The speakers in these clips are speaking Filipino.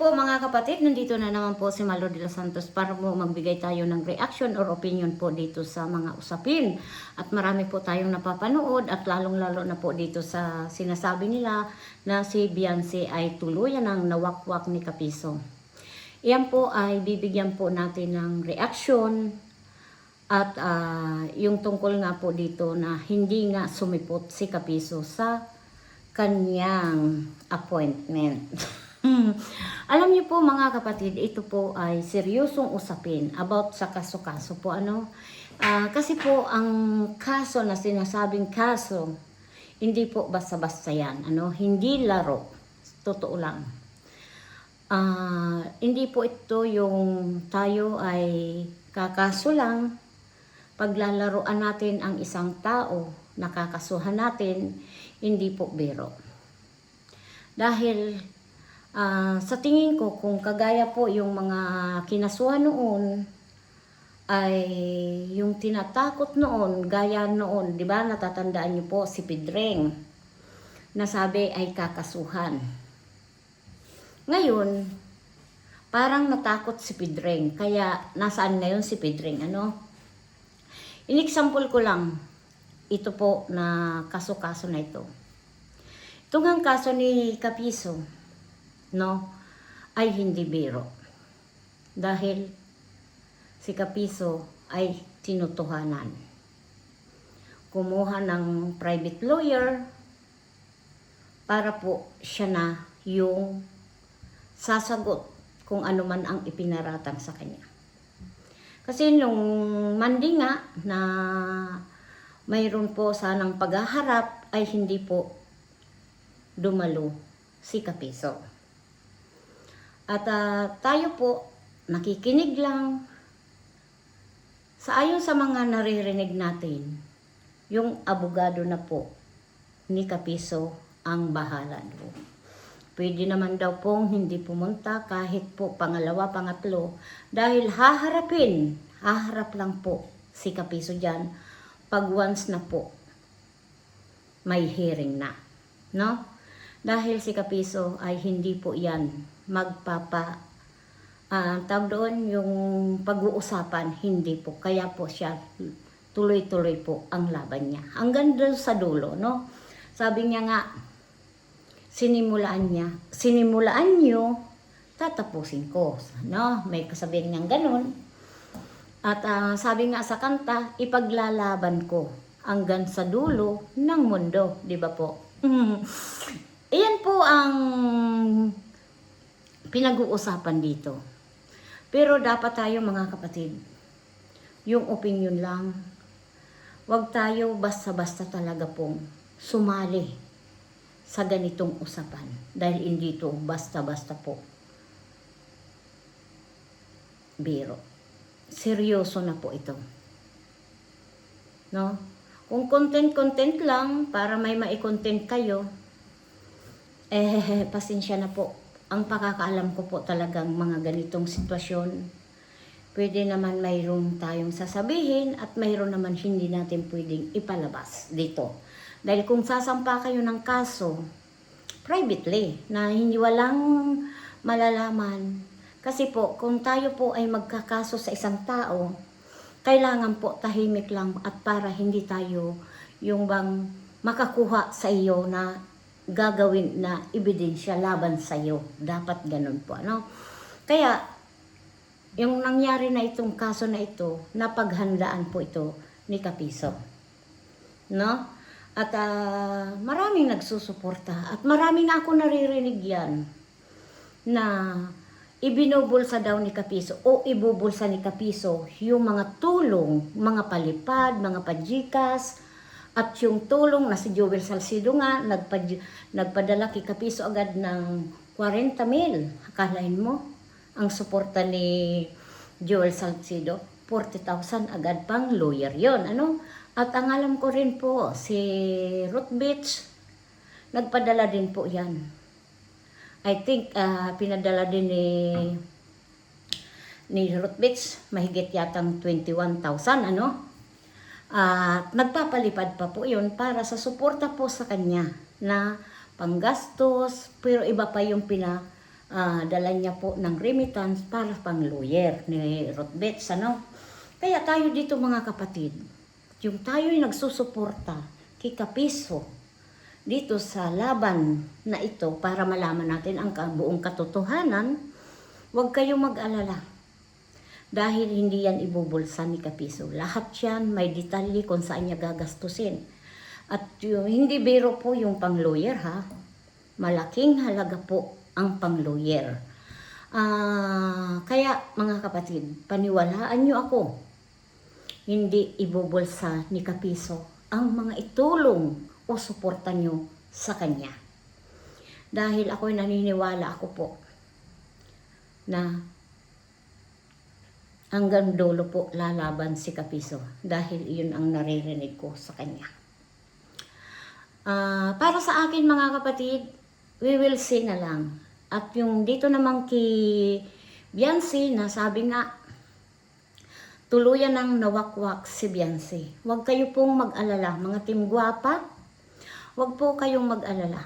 po mga kapatid, nandito na naman po si Malo de los Santos para po magbigay tayo ng reaction or opinion po dito sa mga usapin. At marami po tayong napapanood at lalong-lalo na po dito sa sinasabi nila na si Beyonce ay tuluyan ng nawakwak ni Kapiso. Iyan po ay bibigyan po natin ng reaction at yung tungkol nga po dito na hindi nga sumipot si Kapiso sa kanyang appointment. Alam niyo po mga kapatid, ito po ay seryosong usapin about sa kaso-kaso po kasi po ang kaso na sinasabing kaso, hindi po basta-basta yan, hindi laro, totoo lang. Hindi po ito yung tayo ay kakaso lang, paglalaroan natin ang isang tao, nakakasuhan natin, hindi po biro. Dahil sa tingin ko, kung kagaya po yung mga kinasuhan noon, ay yung tinatakot noon, gaya noon, di ba, natatandaan niyo po si Pedreng, na sabi ay kakasuhan. Ngayon, parang natakot si Pedreng, kaya nasaan na yun si Pedreng, In-example ko lang, ito po na kaso-kaso na ito. Itong ang kaso ni Kapiso, ay hindi biro. Dahil si Kapiso ay tinutuhanan. Kumuha ng private lawyer para po siya na yung sasagot kung ano man ang ipinaratang sa kanya. Kasi nung Monday nga na mayroon po sanang paghaharap ay hindi po dumalo si Kapiso. At tayo po, nakikinig lang. Ayon sa mga naririnig natin, yung abogado na po ni Kapiso ang bahala doon. Pwede naman daw pong hindi pumunta kahit po pangalawa, pangatlo, dahil haharap lang po si Kapiso dyan pag once na po may hearing na. Dahil si Kapiso ay hindi po yan tawag doon yung pag-uusapan, hindi po. Kaya po siya tuloy-tuloy po ang laban niya. Hanggang doon sa dulo, Sabi niya nga, sinimulaan niyo, tatapusin ko. May kasabihan niyang ganun. At sabi nga sa kanta, ipaglalaban ko hanggang sa dulo ng mundo. Di ba po? Iyan po ang pinag-uusapan dito. Pero dapat tayo mga kapatid, yung opinion lang, wag tayo basta-basta talaga pong sumali sa ganitong usapan. Dahil hindi to basta-basta po biro. Seryoso na po ito. Kung content lang, para may mai-content kayo, pasensya na po. Ang pakakaalam ko po talagang mga ganitong sitwasyon, pwede naman mayroon tayong sasabihin at mayroon naman hindi natin pwedeng ipalabas dito. Dahil kung sasampa kayo ng kaso, privately, na hindi walang malalaman. Kasi po, kung tayo po ay magkakaso sa isang tao, kailangan po tahimik lang at para hindi tayo yung bang makakuha sa iyo na gagawin na ebidensya laban sa iyo. Dapat ganun po, Kaya, yung nangyari na itong kaso na ito, napaghandaan po ito ni Kapiso. At maraming nagsusuporta. At maraming ako naririnig yan na ibinubulsa daw ni Kapiso o ibubulsa ni Kapiso yung mga tulong, mga palipad, mga pajikas, at yung tulong na si Joel Salcido nga, nagpadala kay Kapiso agad ng 40,000. Akalain mo, ang suporta ni Joel Salcido, 40,000 agad pang lawyer yon. At ang alam ko rin po, si Ruth Beach, nagpadala din po yan. I think pinadala din ni Ruth Beach, mahigit yatang 21,000, At nagpapalipad pa po yun para sa suporta po sa kanya na panggastos, pero iba pa yung dala niya po ng remittance para pang lawyer ni Ruthbeth, ano? Kaya tayo dito mga kapatid, yung tayo'y nagsusuporta kay Kapiso dito sa laban na ito para malaman natin ang buong katotohanan, huwag kayong mag-alala. Dahil hindi yan ibubulsa ni Kapiso. Lahat yan may detalye kung saan niya gagastusin. At hindi biro po yung pang-lawyer ha. Malaking halaga po ang pang-lawyer. Kaya mga kapatid, paniwalaan nyo ako. Hindi ibubulsa ni Kapiso ang mga itulong o suporta nyo sa kanya. Dahil ako'y naniniwala ako po na hanggang dulo po lalaban si Kapiso. Dahil iyon ang naririnig ko sa kanya. Para sa akin mga kapatid, we will see na lang. At yung dito naman kay Biancy na sabi nga, tuluyan ng nawakwak si Biancy. Huwag kayo pong mag-alala, mga Team Guwapa. Huwag po kayong mag-alala.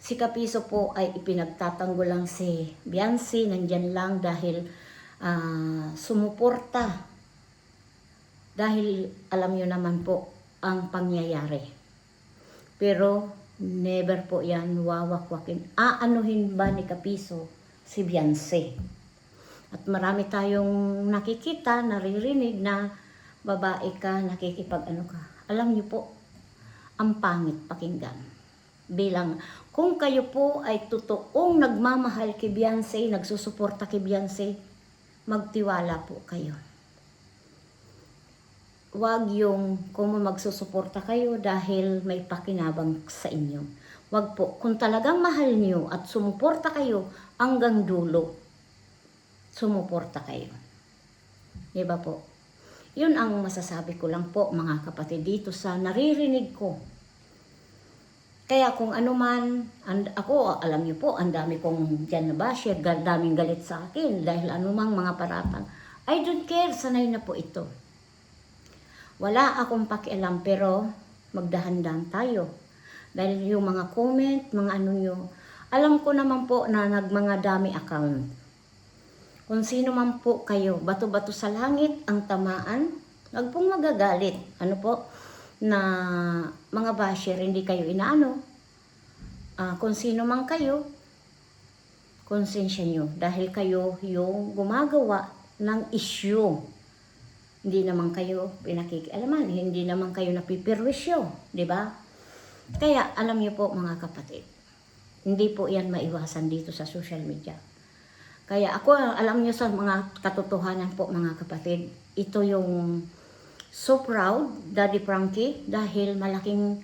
Si Kapiso po ay ipinagtatanggol lang si Biancy. Nandyan lang dahil sumuporta. Dahil alam nyo naman po ang pangyayari. Pero never po yan wawakwakin. Aanuhin ba ni Kapiso si Biancy? At marami tayong nakikita, naririnig na babae ka, nakikipag-ano ka. Alam niyo po, ang pangit pakinggan. Bilang kung kayo po ay totoong nagmamahal kay Biancy, nagsusuporta kay Biancy, magtiwala po kayo. Huwag yung kung magsusuporta kayo dahil may pakinabang sa inyo. Huwag po. Kung talagang mahal niyo at sumuporta kayo hanggang dulo, sumuporta kayo. Diba po? Yun ang masasabi ko lang po mga kapatid dito sa naririnig ko. Kaya kung ano man, ako, alam niyo po, ang dami kong dyan na basher, daming galit sa akin dahil anumang mga paratang. I don't care, sanay na po ito. Wala akong pakialam pero magdahan-dahan tayo. Dahil yung mga comment, mga ano nyo, alam ko naman po na mga dami account. Kung sino man po kayo, bato-bato sa langit ang tamaan, wag pong magagalit. Ano po? Na mga basher, hindi kayo inaano. Kung sino man kayo, konsensya nyo. Dahil kayo yung gumagawa ng issue. Hindi naman kayo pinakikialaman, hindi naman kayo napipirwisyo, di ba? Kaya alam niyo po mga kapatid, hindi po yan maiwasan dito sa social media. Kaya ako, alam niyo sa mga katotohanan po mga kapatid, ito yung so proud, Daddy Frankie, dahil malaking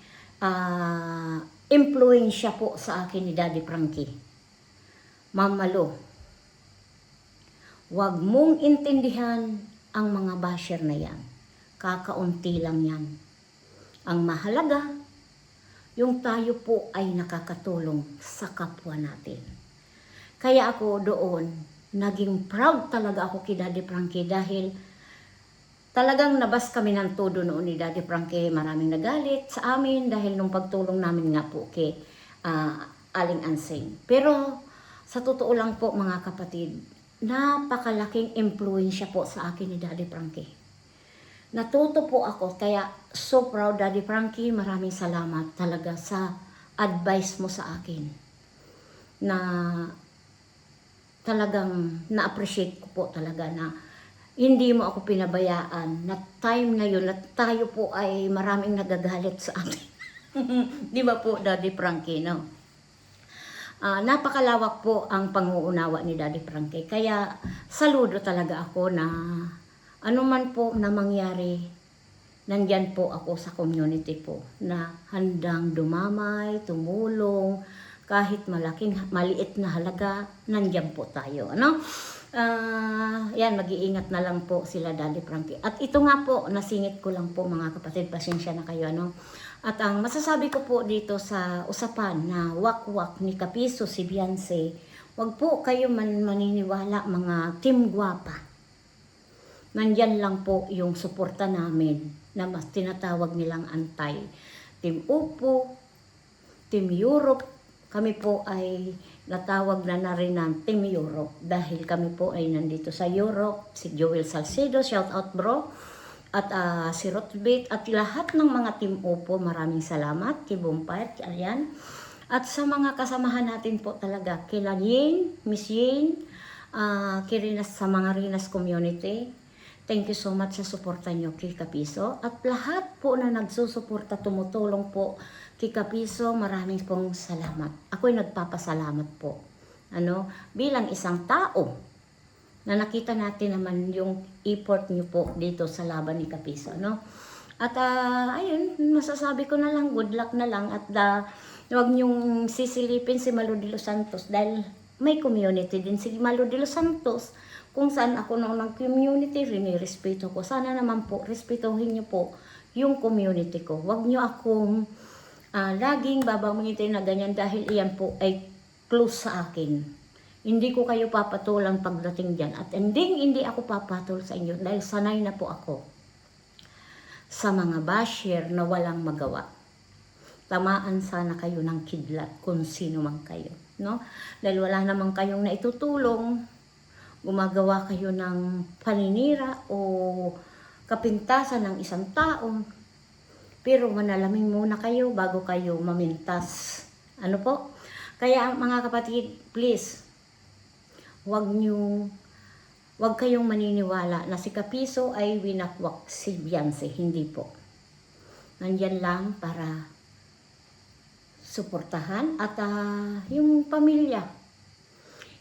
impluensya po sa akin ni Daddy Frankie. Ma'am Malu, huwag mong intindihan ang mga basher na yan. Kakaunti lang yan. Ang mahalaga, yung tayo po ay nakakatulong sa kapwa natin. Kaya ako doon, naging proud talaga ako kay Daddy Frankie dahil talagang nabas kami ng todo noon ni Daddy Frankie. Maraming nagalit sa amin dahil nung pagtulong namin nga po kay Aling Ansing. Pero sa totoo lang po mga kapatid, napakalaking impluensya po sa akin ni Daddy Frankie. Natuto po ako, kaya so proud Daddy Frankie, maraming salamat talaga sa advice mo sa akin. Na talagang na-appreciate ko po talaga na hindi mo ako pinabayaan na time na yun, na tayo po ay maraming nagagalit sa atin. Di ba po Daddy Frankie, no? Napakalawak po ang panguunawa ni Daddy Frankie. Kaya saludo talaga ako na anuman po na mangyari, nandyan po ako sa community po na handang dumamay, tumulong, kahit maliit na halaga, nandyan po tayo. Ano? Yan, mag-iingat na lang po sila Daddy Frankie. At ito nga po, nasingit ko lang po mga kapatid, pasensya na kayo. Ano? At ang masasabi ko po dito sa usapan na wakwak ni Kapiso si Biancy, wag po kayo maniniwala mga Team Guwapa. Nandyan lang po yung suporta namin na mas tinatawag nilang antay. Team Upo, Team Europe, kami po ay natawag na rin ng Team Europe dahil kami po ay nandito sa Europe. Si Joel Salcedo, shout out bro, at si Rotbit at lahat ng mga Team Opo, maraming salamat kay Bumpire, kay Arian, at sa mga kasamahan natin po talaga, kila Yin, Miss Yin, kay Rinas, sa mga Rinas community. Thank you so much sa suporta nyo kay Kapiso, at lahat po na nagsusuporta, tumutulong po kay Kapiso, maraming pong salamat. Ako'y nagpapasalamat po. Bilang isang tao na nakita natin naman yung effort niyo po dito sa laban ni Kapiso, At ayun, masasabi ko na lang, good luck na lang, at huwag niyong sisilipin si Malu de los Santos dahil may community din si Malu de los Santos kung saan ako noon ng community, rinirespeto ko. Sana naman po, respetuhin niyo po yung community ko. Huwag niyo akong laging babangitin na ganyan dahil iyan po ay close sa akin. Hindi ko kayo papatulang pagdating dyan. At hindi ako papatul sa inyo dahil sanay na po ako sa mga basher na walang magawa. Tamaan sana kayo ng kidlat kung sino man kayo. Dahil wala naman kayong naitutulong, gumagawa kayo ng paninira o kapintasan ng isang tao. Pero manalamin muna kayo bago kayo mamintas. Kaya mga kapatid, please, huwag kayong maniniwala na si Kapiso ay winakwak si Beyonce. Hindi po. Nandyan lang para suportahan at yung pamilya.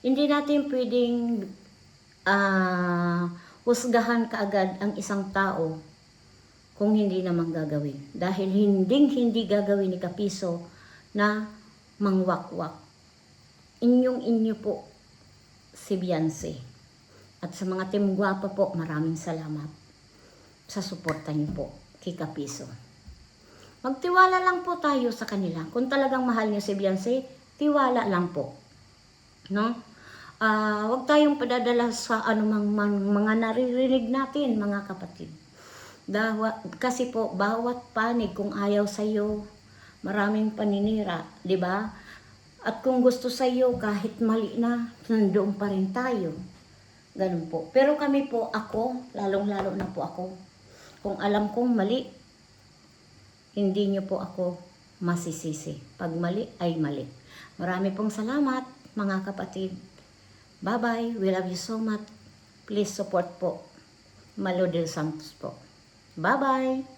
Hindi natin pwedeng husgahan kaagad ang isang tao kung hindi naman gagawin. Dahil hindi gagawin ni Kapiso na mangwakwak. Inyo po si Beyonce. At sa mga Team Guwapa po, maraming salamat sa suporta niyo po kay Kapiso. Magtiwala lang po tayo sa kanila. Kung talagang mahal niyo si Beyonce, tiwala lang po. Huwag tayong padadala sa anumang mga naririnig natin, mga kapatid. Kasi po, bawat panig kung ayaw sa'yo, maraming paninira, di ba? At kung gusto sa'yo, kahit mali na, nandoon pa rin tayo. Ganun po. Pero kami po, lalong-lalo na po ako, kung alam kong mali, hindi nyo po ako masisisi. Pag mali ay mali. Marami pong salamat, mga kapatid. Bye-bye. We love you so much. Please support po Malu de los Santos po. Bye-bye!